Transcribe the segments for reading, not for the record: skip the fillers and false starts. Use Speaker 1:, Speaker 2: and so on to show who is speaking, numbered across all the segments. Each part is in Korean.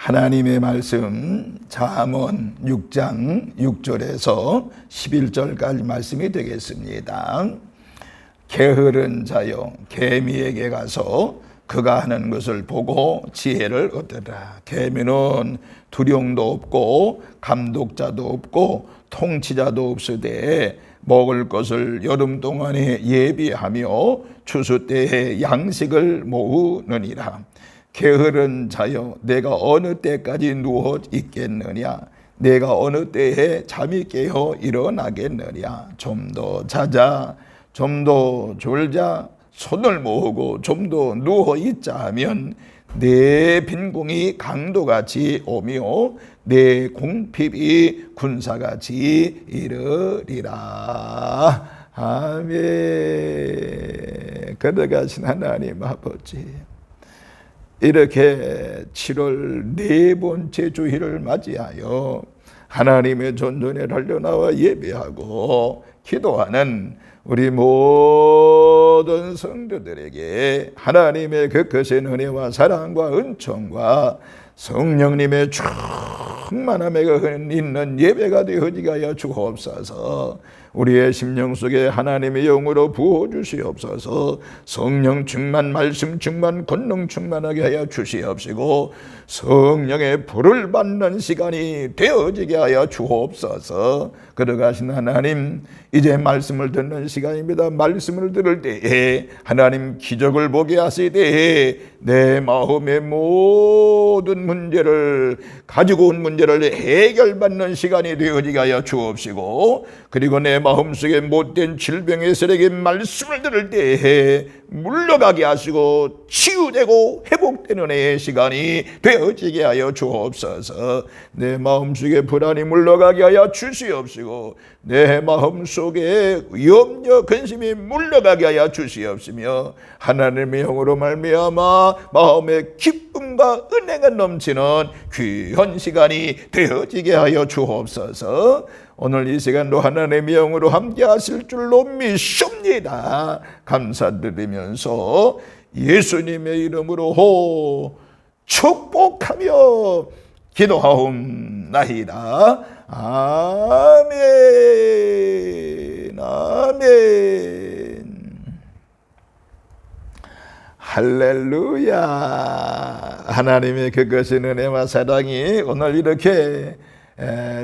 Speaker 1: 하나님의 말씀 잠언 6장 6절에서 11절까지 말씀이 되겠습니다. 게으른 자여 개미에게 가서 그가 하는 것을 보고 지혜를 얻으라. 개미는 두령도 없고 감독자도 없고 통치자도 없으되 먹을 것을 여름 동안에 예비하며 추수 때에 양식을 모으느니라. 게으른 자여 내가 어느 때까지 누워 있겠느냐? 내가 어느 때에 잠이 깨어 일어나겠느냐? 좀 더 자자, 좀 더 졸자, 손을 모으고 좀 더 누워 있자 하면 내 빈공이 강도같이 오며 내 궁핍이 군사같이 이르리라. 아멘. 걸어가신 하나님 아버지, 이렇게 7월 네 번째 주일을 맞이하여 하나님의 전전에 달려나와 예배하고 기도하는 우리 모든 성도들에게 하나님의 그 크신 은혜와 사랑과 은총과 성령님의 충만함에 있는 예배가 되어지게 하여 주옵소서. 우리의 심령 속에 하나님의 영으로 부어주시옵소서. 성령 충만, 말씀 충만, 권능 충만하게 하여 주시옵시고 성령의 불을 받는 시간이 되어지게 하여 주옵소서. 걸어가신 하나님, 이제 말씀을 듣는 시간입니다. 말씀을 들을 때에 하나님 기적을 보게 하시되 내 마음의 모든 문제를 가지고 온 문제를 해결받는 시간이 되어지게 하여 주옵시고, 그리고 내 마음속에 못된 질병의 세력의 말씀을 들을 때에 물러가게 하시고 치유되고 회복되는 의 시간이 되어지게 하여 주옵소서. 내 마음속에 불안이 물러가게 하여 주시옵시고 내 마음속에 염려 근심이 물러가게 하여 주시옵시며 하나님의 영으로 말미암아 마음의 기쁨과 은혜가 넘치는 귀한 시간이 되어지게 하여 주옵소서. 오늘 이 시간도 하나님의 영으로 함께 하실 줄로 믿습니다. 감사드리면서 예수님의 이름으로 축복하며 기도하옵나이다. 아멘. 아멘. 할렐루야. 하나님의 그 크신 은혜와 사랑이 오늘 이렇게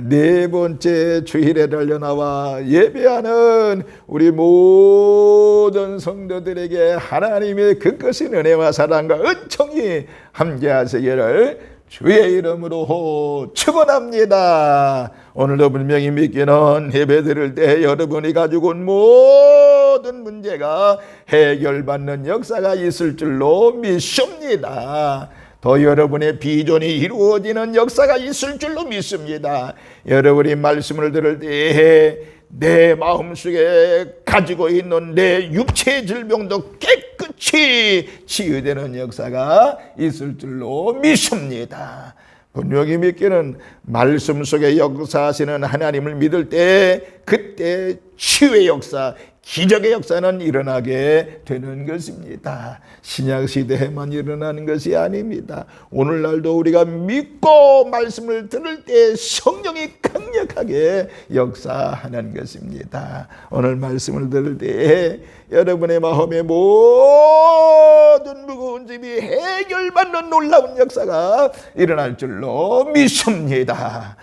Speaker 1: 네 번째 주일에 달려나와 예배하는 우리 모든 성도들에게 하나님의 그 크신 은혜와 사랑과 은총이 함께 하시기를 주의 이름으로 축원합니다. 오늘도 분명히 믿기는 예배 드릴 때 여러분이 가지고 온 모든 문제가 해결받는 역사가 있을 줄로 믿습니다. 더 여러분의 비전이 이루어지는 역사가 있을 줄로 믿습니다. 여러분이 말씀을 들을 때 내 마음속에 가지고 있는 내 육체의 질병도 깨끗이 치유되는 역사가 있을 줄로 믿습니다. 분명히 믿기는 말씀 속에 역사하시는 하나님을 믿을 때 그때 치유의 역사, 기적의 역사는 일어나게 되는 것입니다. 신약시대에만 일어나는 것이 아닙니다. 오늘날도 우리가 믿고 말씀을 들을 때 성령이 강력하게 역사하는 것입니다. 오늘 말씀을 들을 때 여러분의 마음의 모든 무거운 짐이 해결받는 놀라운 역사가 일어날 줄로 믿습니다.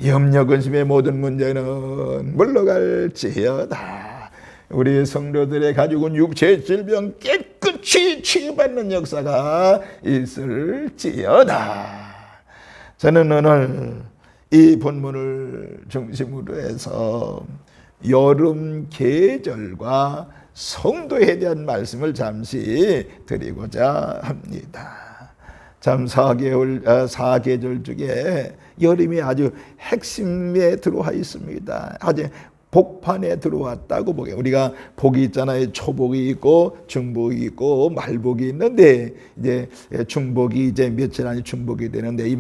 Speaker 1: 염려 근심의 모든 문제는 물러갈지어다. 우리 성도들의 가지고 온 육체의 질병 깨끗이 치유받는 역사가 있을지어다. 저는 오늘 이 본문을 중심으로 해서 여름 계절과 성도에 대한 말씀을 잠시 드리고자 합니다. 참 사계절 중에 여름이 아주 핵심에 들어와 있습니다. 아주 복판에 들어왔다고 보게. 우리가 복이 있잖아요. 초복이 있고 중복이 있고 말복이 있는데 이제 중복이 이제 며칠 안에 중복이 되는데 이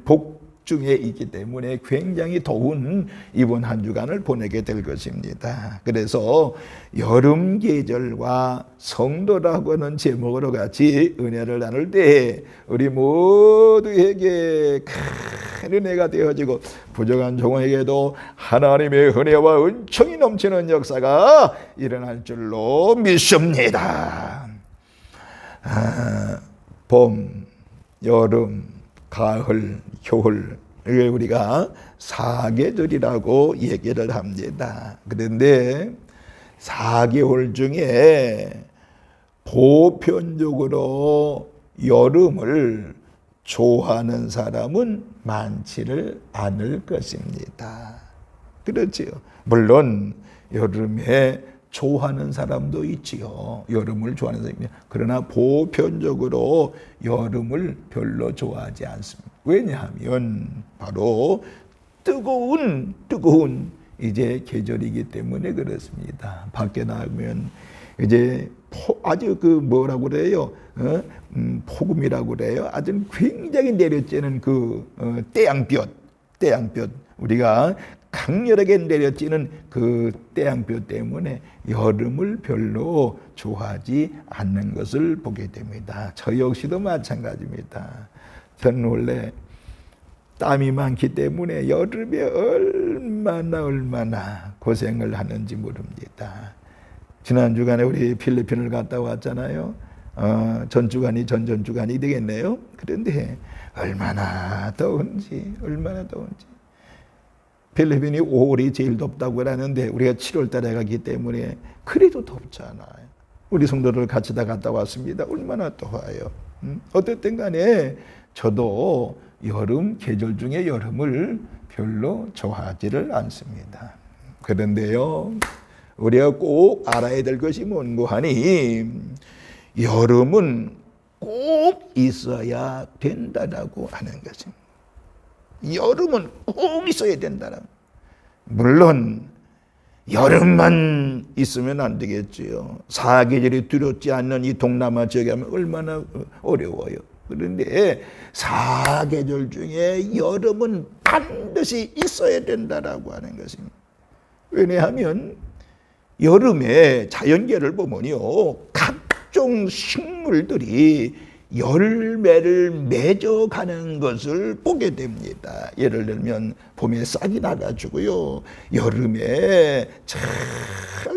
Speaker 1: 복 중에 있기 때문에 굉장히 더운 이번 한 주간을 보내게 될 것입니다. 그래서 여름 계절과 성도라고 하는 제목으로 같이 은혜를 나눌 때 우리 모두에게 큰 은혜가 되어지고 부족한 종에게도 하나님의 은혜와 은총이 넘치는 역사가 일어날 줄로 믿습니다. 봄, 여름, 가을, 겨울, 이걸 우리가 사계절이라고 얘기를 합니다. 그런데 4개월 중에 보편적으로 여름을 좋아하는 사람은 많지를 않을 것입니다. 그렇지요. 물론 여름에 좋아하는 사람도 있지요. 여름을 좋아하는 사람이. 그러나 보편적으로 여름을 별로 좋아하지 않습니다. 왜냐하면 바로 뜨거운 이제 계절이기 때문에 그렇습니다. 밖에 나가면 이제 아주 그 뭐라고 그래요? 폭음이라고 그래요. 아주 굉장히 내려쬐는 그 태양볕 우리가 강렬하게 내려지는 그 태양볕 때문에 여름을 별로 좋아하지 않는 것을 보게 됩니다. 저 역시도 마찬가지입니다. 저는 원래 땀이 많기 때문에 여름에 얼마나 고생을 하는지 모릅니다. 지난 주간에 우리 필리핀을 갔다 왔잖아요. 전주간이 전전주간이 되겠네요. 그런데 얼마나 더운지 필리핀이 5월이 제일 덥다고 하는데 우리가 7월 달에 가기 때문에 그래도 덥잖아요. 우리 성도들 같이 다 갔다 왔습니다. 얼마나 더워요. 어쨌든 간에 저도 여름 계절 중에 여름을 별로 좋아하지를 않습니다. 그런데요, 우리가 꼭 알아야 될 것이 뭔고 하니 여름은 꼭 있어야 된다라고 하는 것입니다. 여름은 꼭 있어야 된다. 물론 여름만 있으면 안 되겠지요. 사계절이 두렵지 않는 이 동남아 지역에 하면 얼마나 어려워요. 그런데 사계절 중에 여름은 반드시 있어야 된다라고 하는 것입니다. 왜냐하면 여름에 자연계를 보면요, 각종 식물들이 열매를 맺어가는 것을 보게 됩니다. 예를 들면 봄에 싹이 나가지고요, 여름에 잘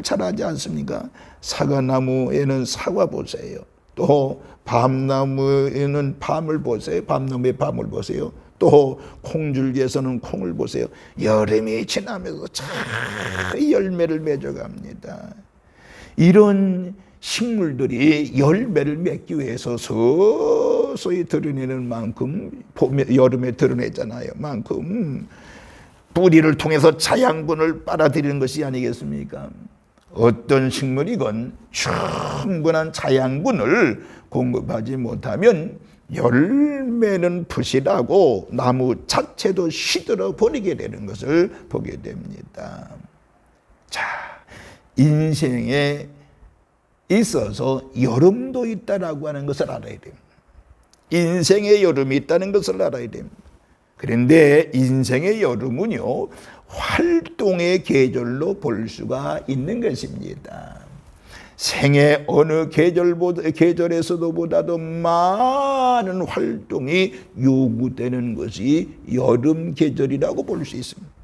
Speaker 1: 자라지 않습니까? 사과나무에는 사과 보세요. 또 밤나무에는 밤을 보세요. 밤나무의 밤을 보세요. 또 콩줄기에서는 콩을 보세요. 여름이 지나면서 잘 열매를 맺어갑니다. 이런 식물들이 열매를 맺기 위해서 서서히 드러내는 만큼, 여름에 드러내잖아요. 만큼 뿌리를 통해서 자양분을 빨아들이는 것이 아니겠습니까? 어떤 식물이건 충분한 자양분을 공급하지 못하면 열매는 부실하고 나무 자체도 시들어 버리게 되는 것을 보게 됩니다. 자, 인생에 있어서 여름도 있다라고 하는 것을 알아야 됩니다. 인생에 여름이 있다는 것을 알아야 됩니다. 그런데 인생의 여름은요, 활동의 계절로 볼 수가 있는 것입니다. 생애 어느 계절에서도 보다도 많은 활동이 요구되는 것이 여름 계절이라고 볼 수 있습니다.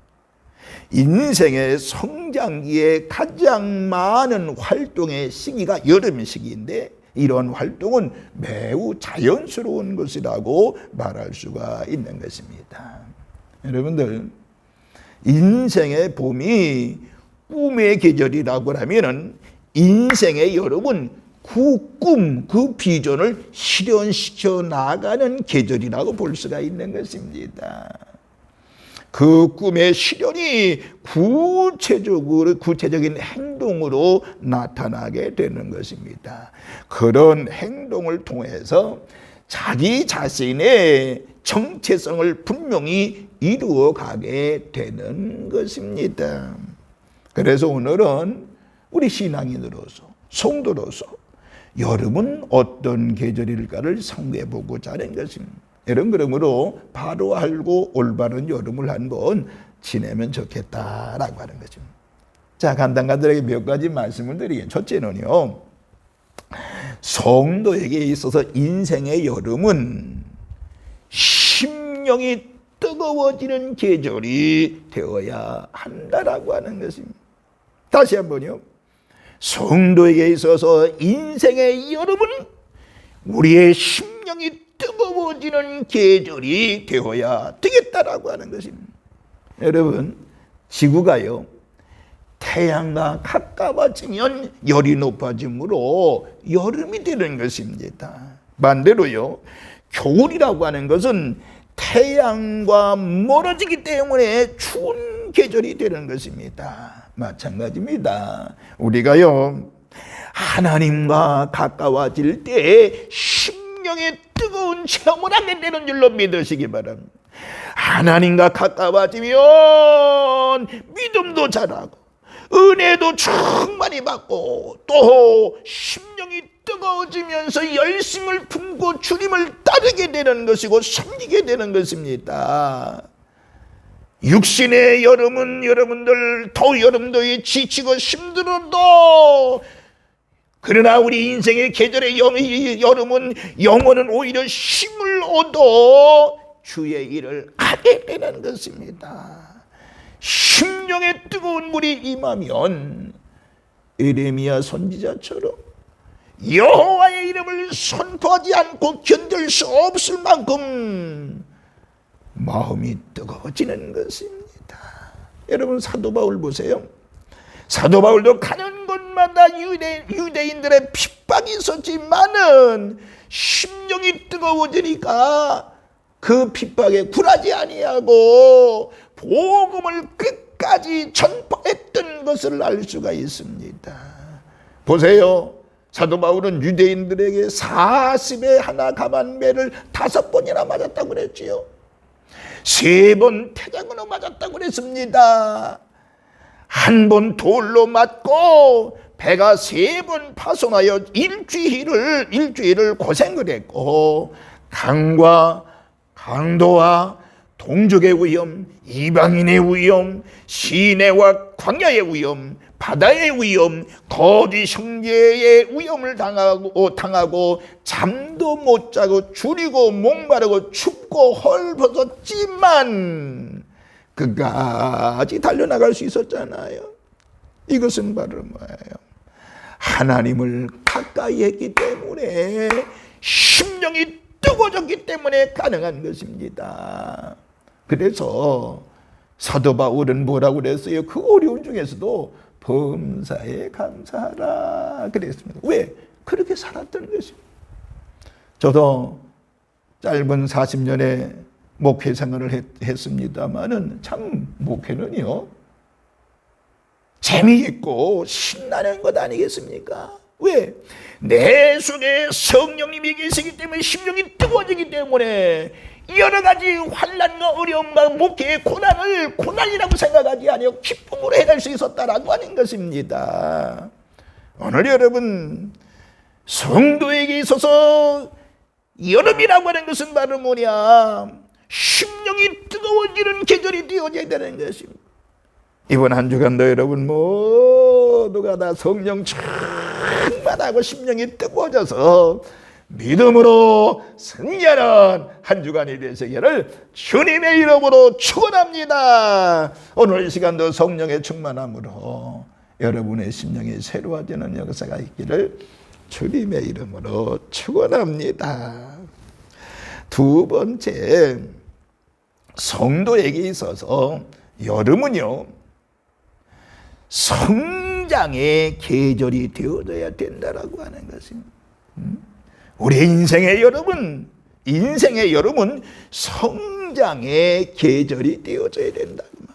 Speaker 1: 인생의 성장기에 가장 많은 활동의 시기가 여름 시기인데 이런 활동은 매우 자연스러운 것이라고 말할 수가 있는 것입니다. 여러분들, 인생의 봄이 꿈의 계절이라고 하면은 인생의 여름은 그 꿈, 그 비전을 실현시켜 나가는 계절이라고 볼 수가 있는 것입니다. 그 꿈의 실현이 구체적인 행동으로 나타나게 되는 것입니다. 그런 행동을 통해서 자기 자신의 정체성을 분명히 이루어가게 되는 것입니다. 그래서 오늘은 우리 신앙인으로서, 성도로서 여름은 어떤 계절일까를 상고해 보고자 하는 것입니다. 여러분, 그러므로 바로 알고 올바른 여름을 한번 지내면 좋겠다라고 하는 거죠. 자, 간단간단하게 몇 가지 말씀을 드리겠습니다. 첫째는요, 성도에게 있어서 인생의 여름은 심령이 뜨거워지는 계절이 되어야 한다라고 하는 것입니다. 다시 한번요. 성도에게 있어서 인생의 여름은 우리의 심령이 뜨거워지는 계절이 되어야 되겠다라고 하는 것입니다. 여러분, 지구가요, 태양과 가까워지면 열이 높아지므로 여름이 되는 것입니다. 반대로요, 겨울이라고 하는 것은 태양과 멀어지기 때문에 추운 계절이 되는 것입니다. 마찬가지입니다. 우리가요, 하나님과 가까워질 때 심령의 뜨거운 체험을 하게 되는 줄로 믿으시기 바랍니다. 하나님과 가까워지면 믿음도 자라고 은혜도 충만히 받고 또 심령이 뜨거워지면서 열심을 품고 주님을 따르게 되는 것이고 섬기게 되는 것입니다. 육신의 여름은 여러분들 여름도에 지치고 힘들어도, 그러나 우리 인생의 계절의 여름은 영혼은 오히려 힘을 얻어 주의 일을 하게 되는 것입니다. 심령의 뜨거운 물이 임하면 에레미야 선지자처럼 여호와의 이름을 선포하지 않고 견딜 수 없을 만큼 마음이 뜨거워지는 것입니다. 여러분, 사도 바울 보세요. 사도 바울도 가는 곳마다 유대인들의 핍박이 있었지만은 심령이 뜨거워지니까 그 핍박에 굴하지 아니하고 복음을 끝까지 전파했던 것을 알 수가 있습니다. 보세요. 사도 바울은 유대인들에게 40에 하나 가만매를 5번이나 맞았다고 그랬지요. 3번 태장으로 맞았다고 그랬습니다. 한 번 돌로 맞고 배가 3번 파손하여 일주일을 고생을 했고, 강과 강도와 동족의 위험, 이방인의 위험, 시내와 광야의 위험, 바다의 위험, 거짓 형제의 위험을 당하고 잠도 못 자고 줄이고 목마르고 춥고 헐벗었지만 끝까지 달려나갈 수 있었잖아요. 이것은 바로 뭐예요? 하나님을 가까이 했기 때문에, 심령이 뜨거워졌기 때문에 가능한 것입니다. 그래서 사도 바울은 뭐라고 그랬어요? 그 어려운 중에서도 범사에 감사하라 그랬습니다. 왜? 그렇게 살았던 것입니다. 저도 짧은 40년의 목회 생활을 했습니다마는 참 목회는요, 재미있고 신나는 것 아니겠습니까? 왜? 내 속에 성령님이 계시기 때문에 심령이 뜨거워지기 때문에 여러 가지 환난과 어려움과 목회의 고난을 고난이라고 생각하지 아니하고 기쁨으로 해낼 수 있었다라고 하는 것입니다. 오늘 여러분, 성도에게 있어서 여름이라고 하는 것은 바로 뭐냐? 심령이 뜨거워지는 계절이 되어져야 되는 것입니다. 이번 한 주간도 여러분 모두가 다 성령 충만하고 심령이 뜨거워져서 믿음으로 승리하는 한 주간이 되시기를 주님의 이름으로 축원합니다. 오늘 이 시간도 성령의 충만함으로 여러분의 심령이 새로워지는 역사가 있기를 주님의 이름으로 축원합니다. 두 번째, 성도에게 있어서 여름은요, 성장의 계절이 되어져야 된다라고 하는 것입니다. 우리 인생의 여름은 성장의 계절이 되어져야 된다 그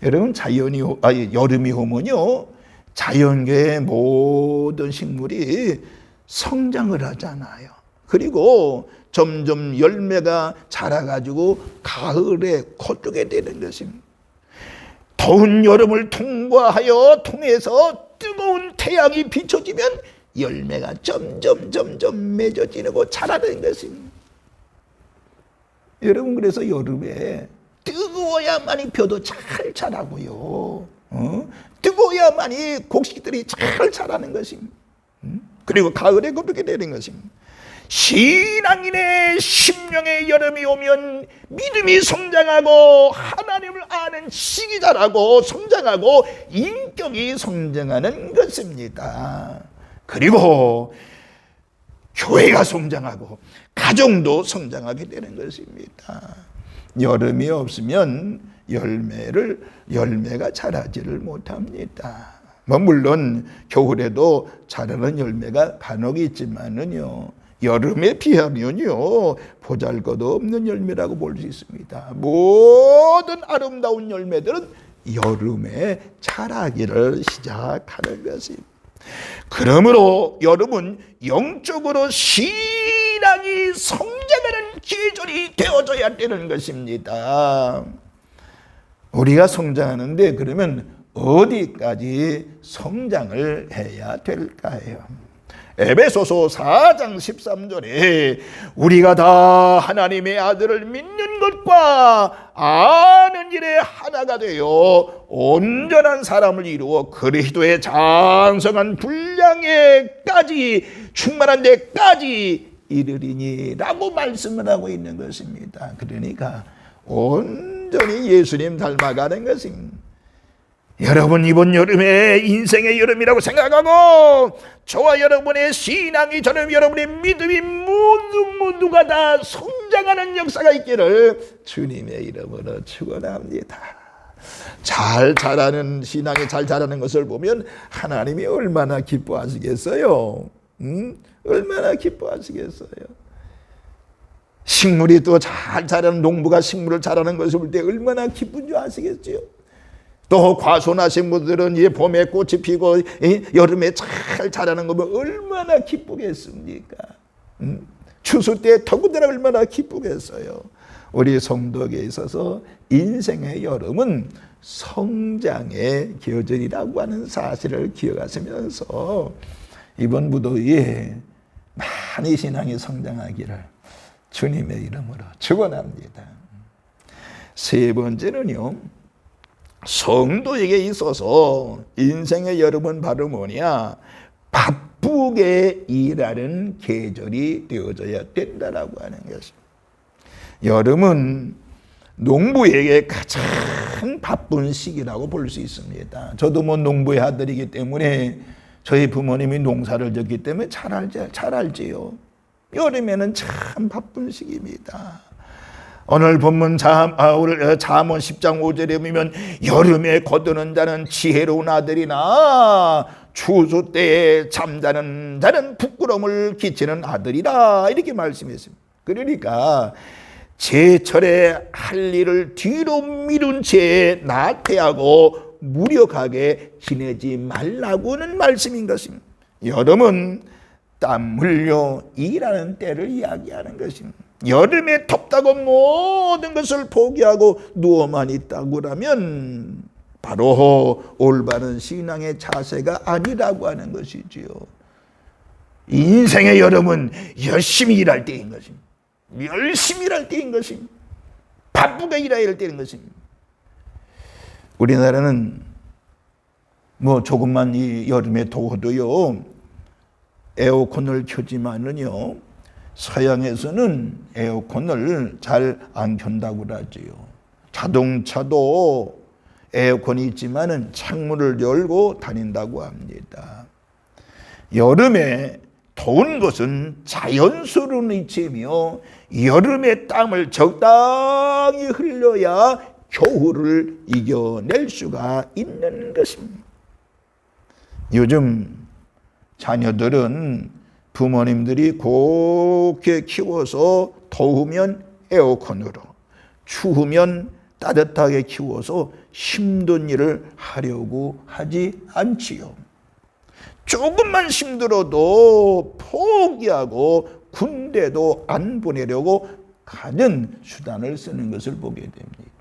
Speaker 1: 말이에요. 여러분, 여름이 오면요, 자연계의 모든 식물이 성장을 하잖아요. 그리고 점점 열매가 자라가지고 가을에 콧두게 되는 것입니다. 더운 여름을 통해서 뜨거운 태양이 비춰지면 열매가 점점 맺어지고 자라는 것입니다. 여러분, 그래서 여름에 뜨거워야만이 벼도 잘 자라고요. 뜨거워야만이 곡식들이 잘 자라는 것입니다. 그리고 가을에 그렇게 되는 것입니다. 신앙인의 심령의 여름이 오면 믿음이 성장하고 하나님을 아는 지식이 자라고 성장하고 인격이 성장하는 것입니다. 그리고 교회가 성장하고 가정도 성장하게 되는 것입니다. 여름이 없으면 열매가 자라지를 못합니다. 물론 겨울에도 자라는 열매가 간혹 있지만은요, 여름에 비하면요 보잘것없는 열매라고 볼 수 있습니다. 모든 아름다운 열매들은 여름에 자라기를 시작하는 것입니다. 그러므로 여름은 영적으로 신앙이 성장하는 계절이 되어져야 되는 것입니다. 우리가 성장하는데 그러면 어디까지 성장을 해야 될까요? 에베소서 4장 13절에 우리가 다 하나님의 아들을 믿는 것과 아는 일에 하나가 되어 온전한 사람을 이루어 그리스도의 장성한 분량에까지 충만한 데까지 이르리니 라고 말씀을 하고 있는 것입니다. 그러니까 온전히 예수님 닮아가는 것입니다. 여러분, 이번 여름에 인생의 여름이라고 생각하고 저와 여러분의 신앙이, 저는 여러분의 믿음이 모두가 다 성장하는 역사가 있기를 주님의 이름으로 축원합니다. 잘 자라는 신앙이 잘 자라는 것을 보면 하나님이 얼마나 기뻐하시겠어요? 얼마나 기뻐하시겠어요? 식물이 또 잘 자라는, 농부가 식물을 자라는 것을 볼 때 얼마나 기쁜 줄 아시겠지요? 또 과손하신 분들은 이 봄에 꽃이 피고 여름에 잘 자라는 거 보면 얼마나 기쁘겠습니까? 추수 때 더군다나 얼마나 기쁘겠어요. 우리 성도에게 있어서 인생의 여름은 성장의 계절이라고 하는 사실을 기억하시면서 이번 무더위에 많이 신앙이 성장하기를 주님의 이름으로 축원합니다. 세 번째는요, 성도에게 있어서 인생의 여름은 바로 뭐냐? 바쁘게 일하는 계절이 되어져야 된다라고 하는 것입니다. 여름은 농부에게 가장 바쁜 시기라고 볼 수 있습니다. 저도 농부의 아들이기 때문에 저희 부모님이 농사를 졌기 때문에 잘 알지요. 여름에는 참 바쁜 시기입니다. 오늘 본문 잠언 10장 5절에 보면 여름에 거두는 자는 지혜로운 아들이나 추수 때에 잠자는 자는 부끄러움을 끼치는 아들이라 이렇게 말씀했습니다. 그러니까 제철에 할 일을 뒤로 미룬 채 나태하고 무력하게 지내지 말라고는 말씀인 것입니다. 여름은 땀 흘려 일하는 때를 이야기하는 것입니다. 여름에 덥다고 모든 것을 포기하고 누워만 있다고 하면 바로 올바른 신앙의 자세가 아니라고 하는 것이지요. 인생의 여름은 열심히 일할 때인 것입니다. 열심히 일할 때인 것입니다. 바쁘게 일해야 할 때인 것입니다. 우리나라는 조금만 이 여름에 더워도요 에어컨을 켜지만은요 서양에서는 에어컨을 잘 안 켠다고 하지요. 자동차도 에어컨이 있지만은 창문을 열고 다닌다고 합니다. 여름에 더운 것은 자연스러운 이치이며 여름의 땀을 적당히 흘려야 겨울을 이겨낼 수가 있는 것입니다. 요즘 자녀들은 부모님들이 곱게 키워서 더우면 에어컨으로, 추우면 따뜻하게 키워서 힘든 일을 하려고 하지 않지요. 조금만 힘들어도 포기하고 군대도 안 보내려고 가는 수단을 쓰는 것을 보게 됩니다.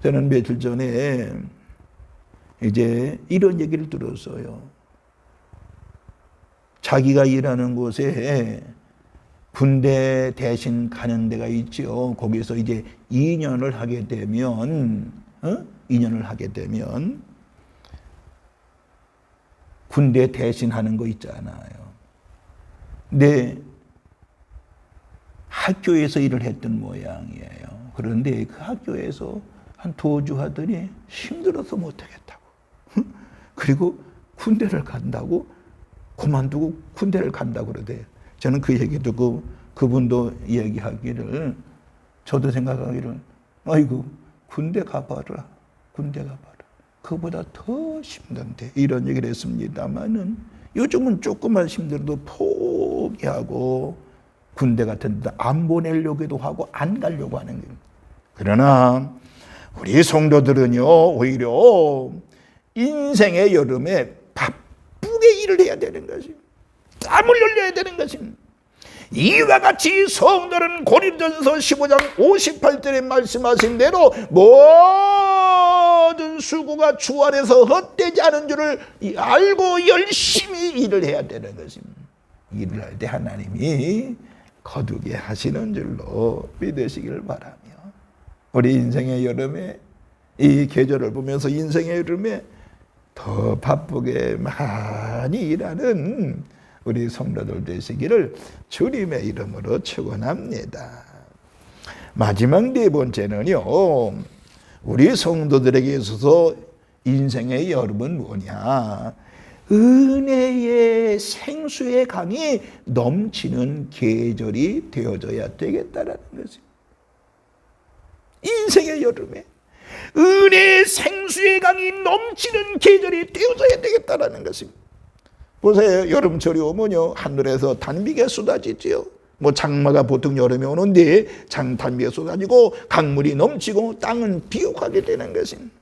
Speaker 1: 저는 며칠 전에 이제 이런 얘기를 들었어요. 자기가 일하는 곳에 군대 대신 가는 데가 있죠. 거기서 이제 2년을 하게 되면 2년을 하게 되면 군대 대신 하는 거 있잖아요. 근데 학교에서 일을 했던 모양이에요. 그런데 그 학교에서 한 2주 하더니 힘들어서 못하겠다고. 그리고 군대를 간다고 그만두고 군대를 간다고 그러대요. 저는 그 얘기 듣고 그분도 얘기하기를, 저도 생각하기를, 아이고 군대 가봐라, 군대 가봐라, 그보다 더 힘든데, 이런 얘기를 했습니다마는 요즘은 조금만 힘들어도 포기하고 군대 같은 데 안 보내려고도 하고 안 가려고 하는 거예요. 그러나 우리 성도들은요, 오히려 인생의 여름에 바쁘게 일을 해야 되는 것이, 땀을 흘려야 되는 것입니다. 이와 같이 성도는 고린도전서 15장 58절에 말씀하신 대로 모든 수고가 주 안에서 헛되지 않은 줄을 알고 열심히 일을 해야 되는 것입니다. 일을 할 때 하나님이 거두게 하시는 줄로 믿으시길 바라며, 우리 인생의 여름에 이 계절을 보면서 인생의 여름에 더 바쁘게 많이 일하는 우리 성도들 되시기를 주님의 이름으로 축원합니다. 마지막 4번째는요, 우리 성도들에게 있어서 인생의 여름은 뭐냐? 은혜의 생수의 강이 넘치는 계절이 되어져야 되겠다라는 것입니다. 인생의 여름에 은혜의 생수의 강이 넘치는 계절이 되어져야 되겠다라는 것입니다. 보세요. 여름철이 오면요, 하늘에서 단비가 쏟아지지요. 뭐 장마가 보통 여름에 오는데 단비가 쏟아지고 강물이 넘치고 땅은 비옥하게 되는 것입니다.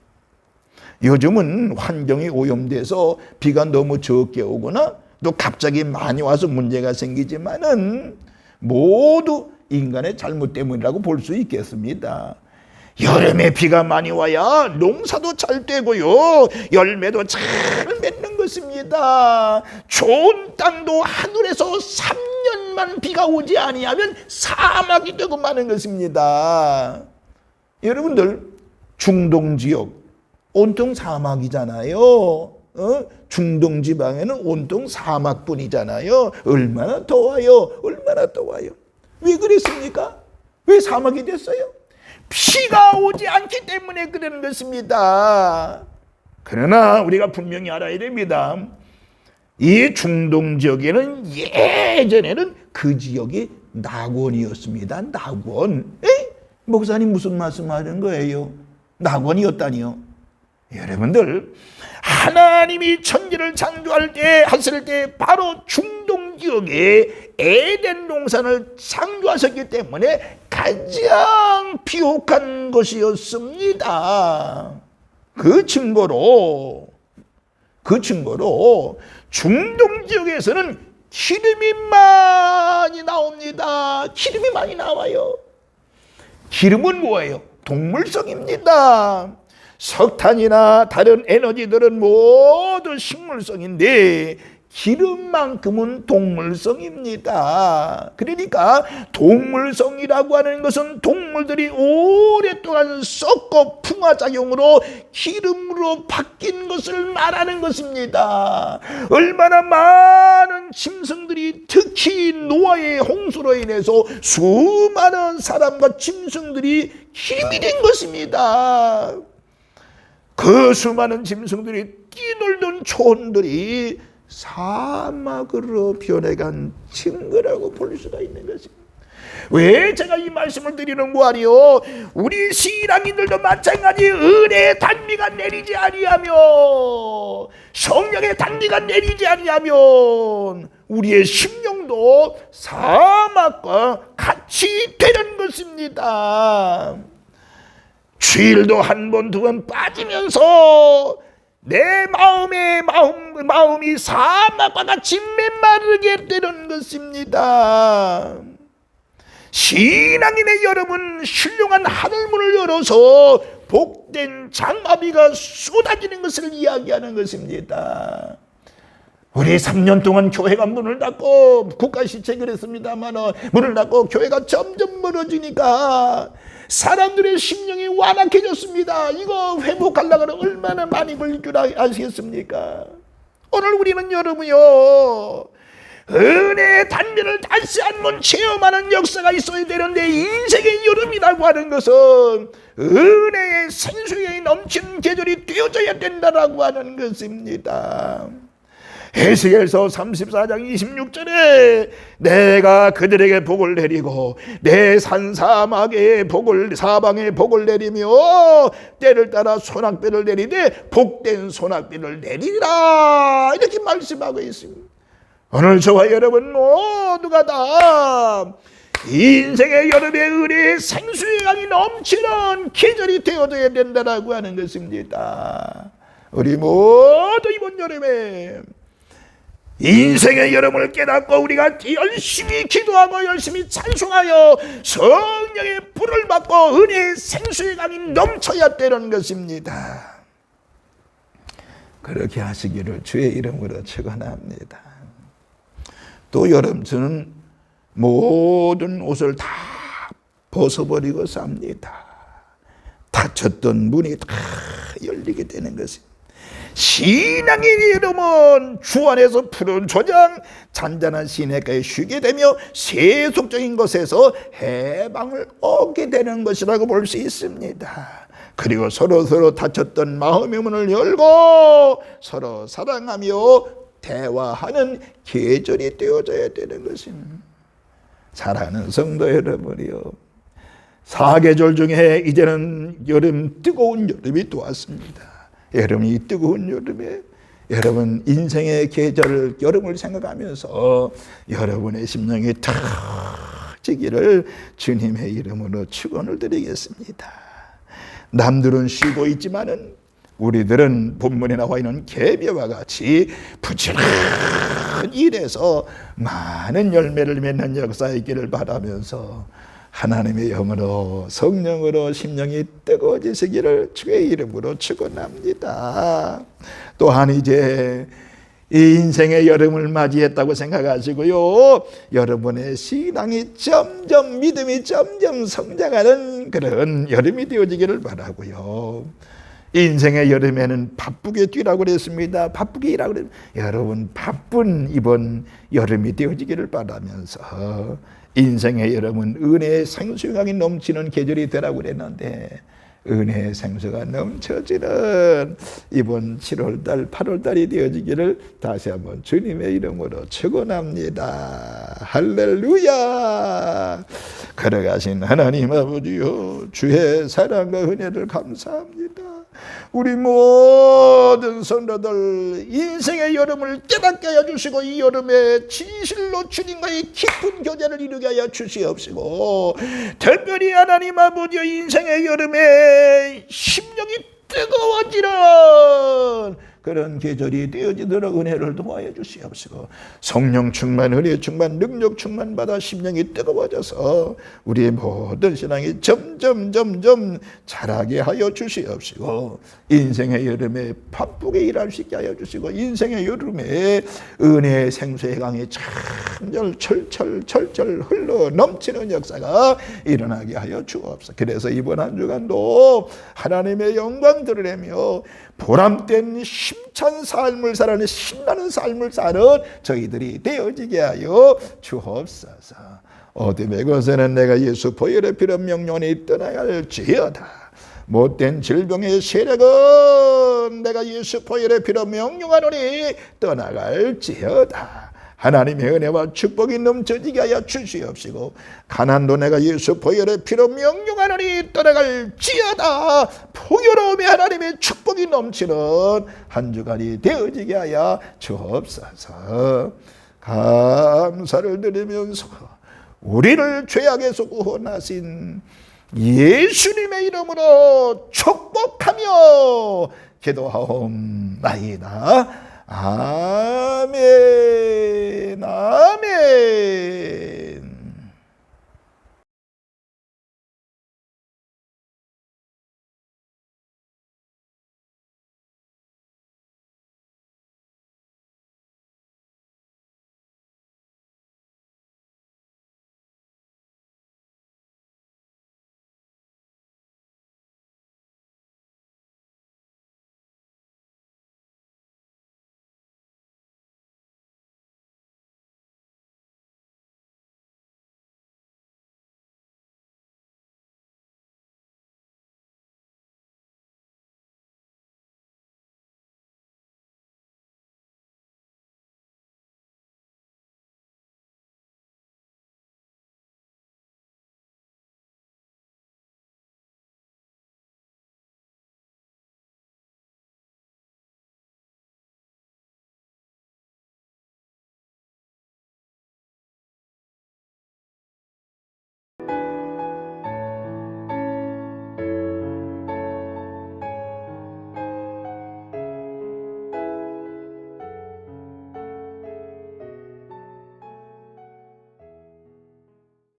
Speaker 1: 요즘은 환경이 오염돼서 비가 너무 적게 오거나 또 갑자기 많이 와서 문제가 생기지만은 모두 인간의 잘못 때문이라고 볼 수 있겠습니다. 여름에 비가 많이 와야 농사도 잘 되고요, 열매도 잘 맺는 것입니다. 좋은 땅도 하늘에서 3년만 비가 오지 아니하면 사막이 되고 마는 것입니다. 여러분들, 중동 지역 온통 사막이잖아요. 중동 지방에는 온통 사막뿐이잖아요. 얼마나 더워요, 얼마나 더워요. 왜 그랬습니까? 왜 사막이 됐어요? 비가 오지 않기 때문에 그러는 것입니다. 그러나 우리가 분명히 알아야 됩니다. 이 중동 지역에는 예전에는 그 지역이 낙원이었습니다. 낙원. 목사님 무슨 말씀하는 거예요? 낙원이었다니요? 여러분들, 하나님이 천지를 창조할 때 하실 때 바로 중동 지역에 에덴 동산을 창조하셨기 때문에 가장 비옥한 것이었습니다. 그 증거로 중동 지역에서는 기름이 많이 나옵니다. 기름이 많이 나와요. 기름은 뭐예요? 동물성입니다. 석탄이나 다른 에너지들은 모두 식물성인데 기름만큼은 동물성입니다. 그러니까 동물성이라고 하는 것은 동물들이 오랫동안 썩고 풍화작용으로 기름으로 바뀐 것을 말하는 것입니다. 얼마나 많은 짐승들이, 특히 노아의 홍수로 인해서 수많은 사람과 짐승들이 기름이 된 것입니다. 그 수많은 짐승들이 뛰놀던 초원들이 사막으로 변해간 증거라고 볼 수가 있는 것입니다. 왜 제가 이 말씀을 드리는 거아니요? 우리 신앙인들도 마찬가지 은혜의 단비가 내리지 아니하며 성령의 단비가 내리지 아니하면 우리의 심령도 사막과 같이 되는 것입니다. 주일도 한 번, 두 번 빠지면서 내 마음이 사막과 같이 메마르게 되는 것입니다. 신앙인의 여름은 신령한 하늘문을 열어서 복된 장마비가 쏟아지는 것을 이야기하는 것입니다. 우리 3년 동안 교회가 문을 닫고 국가시책을 했습니다만 문을 닫고 교회가 점점 멀어지니까 사람들의 심령이 완악해졌습니다. 이거 회복하려고 얼마나 많이 걸릴 줄 아시겠습니까? 오늘 우리는 여러분요, 은혜의 단면을 다시 한번 체험하는 역사가 있어야 되는데, 인생의 여름이라고 하는 것은 은혜의 생수에 넘치는 계절이 되어져야 된다라고 하는 것입니다. 에스겔서 34장 26절에 내가 그들에게 복을 내리고 내 산사막에 사방에 복을 내리며 때를 따라 소낙비를 내리되 복된 소낙비를 내리라, 이렇게 말씀하고 있습니다. 오늘 저와 여러분 모두가 다 인생의 여름에 은혜의 생수의 강이 넘치는 계절이 되어져야 된다라고 하는 것입니다. 우리 모두 이번 여름에 인생의 여름을 깨닫고 우리가 열심히 기도하고 열심히 찬송하여 성령의 불을 받고 은혜의 생수의 강이 넘쳐야 되는 것입니다. 그렇게 하시기를 주의 이름으로 축원합니다. 또 여름쯤은 모든 옷을 다 벗어버리고 삽니다. 닫혔던 문이 다 열리게 되는 것입니다. 신앙의 이름은 주 안에서 푸른 조장 잔잔한 시냇가에 쉬게 되며 세속적인 것에서 해방을 얻게 되는 것이라고 볼 수 있습니다. 그리고 서로 닫혔던 마음의 문을 열고 서로 사랑하며 대화하는 계절이 되어져야 되는 것입니다. 사랑하는 성도 여러분이요, 사계절 중에 이제는 뜨거운 여름이 또 왔습니다. 여름이 뜨거운 여름에 여러분 인생의 계절 여름을 생각하면서 여러분의 심령이 터지기를 주님의 이름으로 축원을 드리겠습니다. 남들은 쉬고 있지만은 우리들은 본문에 나와 있는 계배와 같이 부지런히 일해서 많은 열매를 맺는 역사에 있기를 바라면서 하나님의 영으로 성령으로 심령이 뜨거워지시기를 주의 이름으로 축원합니다. 또한 이제 이 인생의 여름을 맞이했다고 생각하시고요, 여러분의 신앙이 점점 믿음이 점점 성장하는 그런 여름이 되어지기를 바라고요. 인생의 여름에는 바쁘게 뛰라고 그랬습니다. 바쁘게 일하고 그랬습니다. 여러분 바쁜 이번 여름이 되어지기를 바라면서 인생의 여름은 은혜의 생수강이 넘치는 계절이 되라고 그랬는데 은혜의 생수가 넘쳐지는 이번 7월달 8월달이 되어지기를 다시 한번 주님의 이름으로 축원합니다. 할렐루야. 걸어가신 하나님 아버지요, 주의 사랑과 은혜를 감사합니다. 우리 모든 성도들 인생의 여름을 깨닫게 하여 주시고 이 여름에 진실로 주님과의 깊은 교제를 이루게 하여 주시옵시고, 특별히 하나님 아버지 인생의 여름에 심령이 뜨거워지는 그런 계절이 되어지도록 은혜를 도와여 주시옵시고, 성령 충만, 은혜 충만, 능력 충만 받아 심령이 뜨거워져서 우리의 모든 신앙이 점점 자라게 하여 주시옵시고, 인생의 여름에 바쁘게 일할 수 있게 하여 주시고, 인생의 여름에 은혜의 생수의 강이 철철 흘러 넘치는 역사가 일어나게 하여 주옵소서. 그래서 이번 한 주간도 하나님의 영광 드리려며 보람된 힘찬 삶을 살아는 신나는 삶을 사는 저희들이 되어지게 하여 주옵소서. 어둠의 것에는 내가 예수 보혈의 피로 명령이 떠나갈지어다. 못된 질병의 세력은 내가 예수 보혈의 피로 명령하노니 떠나갈지어다. 하나님의 은혜와 축복이 넘쳐지게 하여 주시옵시고, 가난도 내가 예수 보혈의 피로 명령하노니 떠나갈지어다. 풍요로움에 하나님의 축복이 넘치는 한 주간이 되어지게 하여 주옵소서. 감사를 드리면서 우리를 죄악에서 구원하신 예수님의 이름으로 축복하며 기도하옵나이다. 아멘. 아멘.